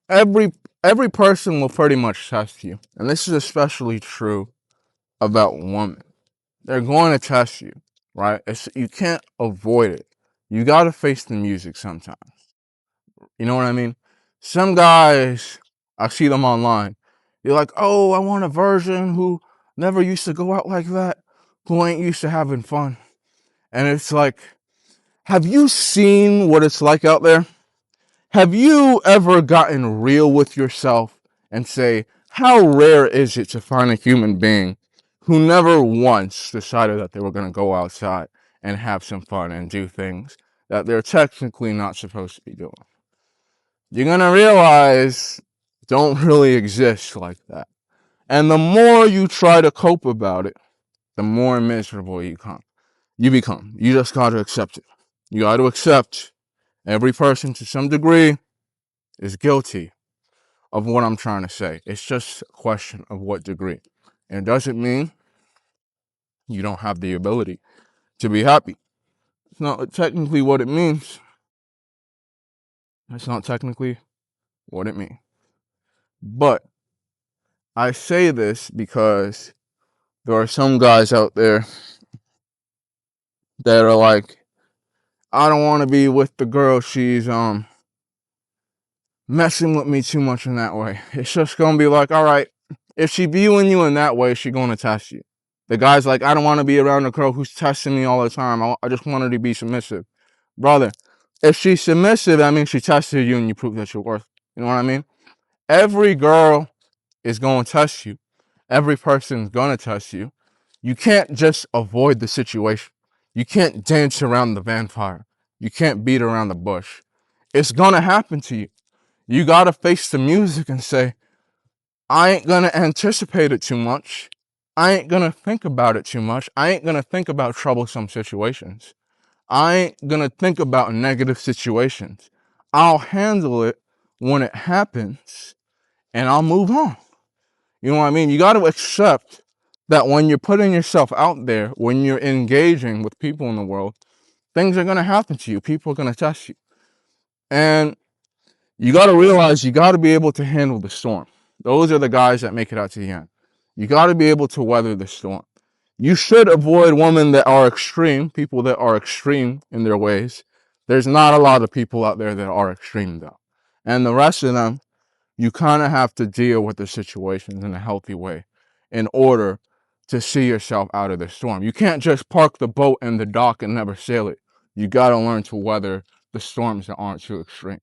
every every person will pretty much test you, and this is especially true about women. They're going to test you, right? You can't avoid it. You got to face the music sometimes. You know what I mean? Some guys, I see them online. You're like, oh, I want a virgin who never used to go out like that, who ain't used to having fun. And it's like, have you seen what it's like out there? Have you ever gotten real with yourself and say, how rare is it to find a human being who never once decided that they were going to go outside and have some fun and do things that they're technically not supposed to be doing? You're going to realize don't really exist like that. And the more you try to cope about it, the more miserable you become. You just got to accept it. You got to accept every person to some degree is guilty of what I'm trying to say. It's just a question of what degree. And it doesn't mean you don't have the ability to be happy. It's not technically what it means. That's not technically what it means. But I say this because there are some guys out there that are like, I don't want to be with the girl. She's messing with me too much in that way. It's just gonna be like, all right, if she viewing you in that way, she gonna test you. The guy's like, I don't want to be around a girl who's testing me all the time. I just want her to be submissive. Brother, if she's submissive, that means she tested you and you prove that you're worth. You know what I mean? Every girl is going to test you. Every person's going to test you. You can't just avoid the situation. You can't dance around the bonfire. You can't beat around the bush. It's going to happen to you. You got to face the music and say, I ain't going to anticipate it too much. I ain't going to think about it too much. I ain't going to think about troublesome situations. I ain't going to think about negative situations. I'll handle it when it happens and I'll move on. You know what I mean? You got to accept that when you're putting yourself out there, when you're engaging with people in the world, things are going to happen to you. People are going to test you. And you got to realize you got to be able to handle the storm. Those are the guys that make it out to the end. You got to be able to weather the storm. You should avoid women that are extreme, people that are extreme in their ways. There's not a lot of people out there that are extreme, though. And the rest of them, you kind of have to deal with the situations in a healthy way in order to see yourself out of the storm. You can't just park the boat in the dock and never sail it. You got to learn to weather the storms that aren't too extreme.